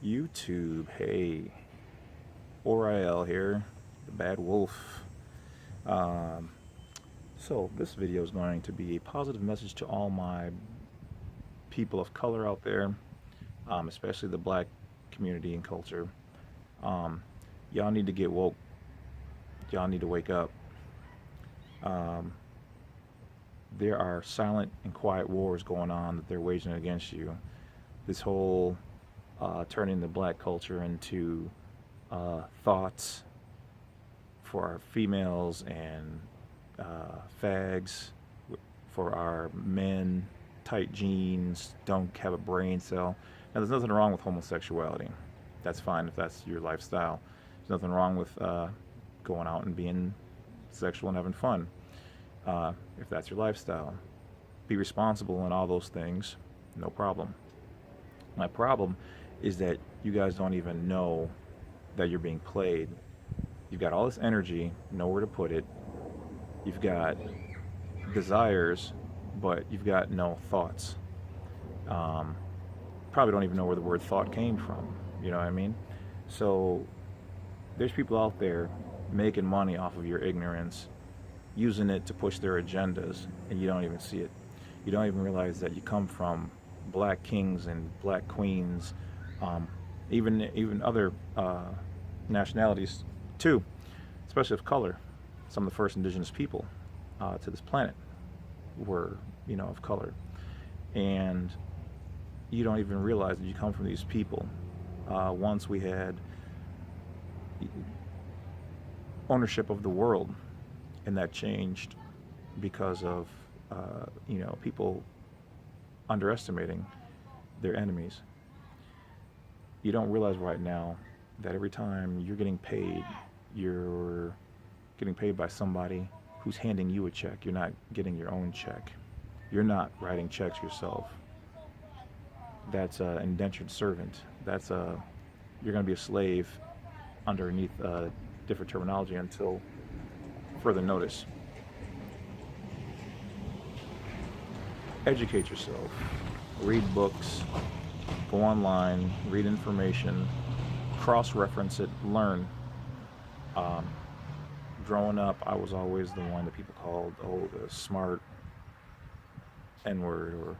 YouTube, hey, Oriel here, the bad wolf. Um, so this video is going to be a positive message to all my people of color out there, especially the black community and culture. Um, y'all need to get woke. Y'all need to wake up. Um, there are silent and quiet wars going on that they're waging against you. This whole turning the black culture into thoughts for our females and fags, for our men, tight jeans, don't have a brain cell. Now, there's nothing wrong with homosexuality. That's fine if that's your lifestyle. There's nothing wrong with going out and being sexual and having fun if that's your lifestyle. Be responsible in all those things, no problem. My problem is that you guys don't even know that you're being played. You've got all this energy, nowhere to put it. You've got desires, but you've got no thoughts. Um, Probably don't even know where the word thought came from. You know what I mean? So there's people out there making money off of your ignorance, using it to push their agendas, and you don't even see it. You don't even realize that you come from black kings and black queens, even other nationalities too, especially of color. Some of the first indigenous people to this planet were, of color, and you don't even realize that you come from these people. Once we had ownership of the world, and that changed because of people underestimating their enemies. You don't realize right now that every time you're getting paid by somebody who's handing you a check. You're not getting your own check. You're not writing checks yourself. That's an indentured servant. You're going to be a slave underneath different terminology until further notice. Educate yourself. Read books. Go online. Read information. Cross-reference it. Learn. Growing up, I was always the one that people called, the smart N-word, or,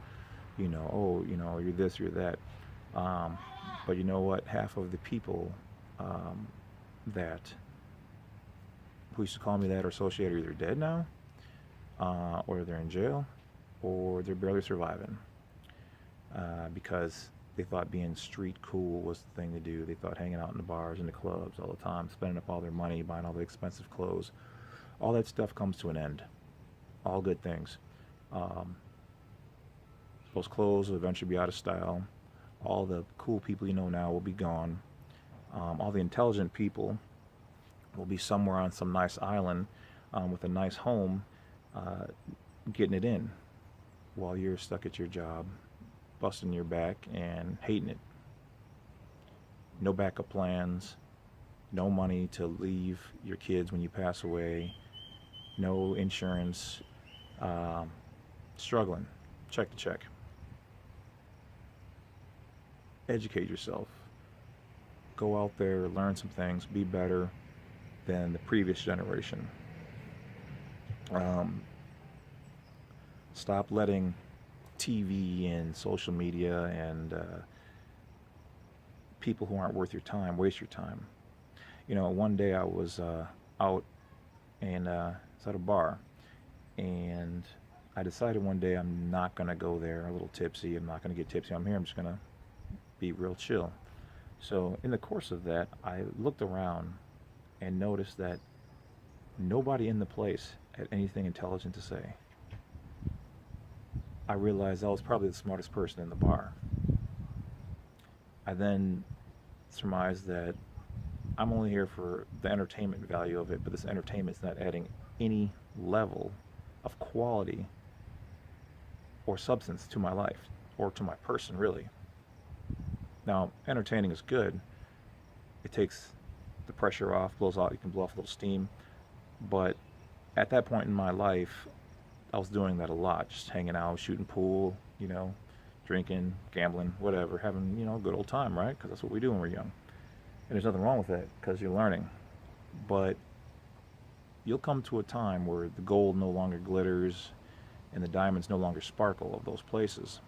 you're this, you're that. But you know what? Half of the people that who used to call me that or associated are either dead now, or they're in jail, or they're barely surviving because they thought being street cool was the thing to do. They thought hanging out in the bars and the clubs all the time, spending up all their money, buying all the expensive clothes, all that stuff comes to an end. All good things. Those clothes will eventually be out of style. All the cool people you know now will be gone. All the intelligent people will be somewhere on some nice island with a nice home, getting it in, while you're stuck at your job, busting your back and hating it. No backup plans, no money to leave your kids when you pass away, no insurance, struggling, check to check. Educate yourself. Go out there, learn some things, be better than the previous generation. Stop letting TV and social media and people who aren't worth your time waste your time. One day I was out and it's at a bar, and I decided one day I'm not gonna go there a little tipsy. I'm not gonna get tipsy. I'm here. I'm just gonna be real chill. So in the course of that, I looked around and noticed that nobody in the place had anything intelligent to say. I realized I was probably the smartest person in the bar. I then surmised that I'm only here for the entertainment value of it, but this entertainment is not adding any level of quality or substance to my life or to my person, really. Now, entertaining is good. It takes the pressure off, blows out, you can blow off a little steam. But at that point in my life, I was doing that a lot, just hanging out, shooting pool, drinking, gambling, whatever, having, you know, a good old time, right? Because that's what we do when we're young. And there's nothing wrong with that because you're learning. But you'll come to a time where the gold no longer glitters and the diamonds no longer sparkle of those places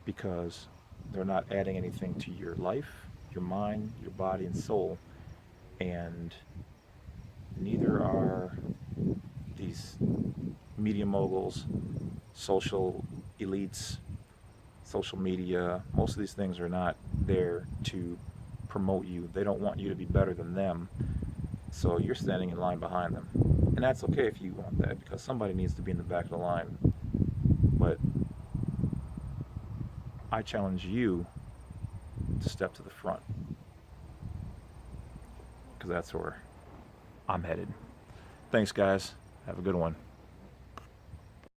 because they're not adding anything to your life, your mind, your body, and soul. And neither are these media moguls, social elites, social media. Most of these things are not there to promote you. They don't want you to be better than them. So you're standing in line behind them. And that's okay if you want that, because somebody needs to be in the back of the line. But I challenge you to step to the front, because that's where I'm headed. Thanks, guys. Have a good one.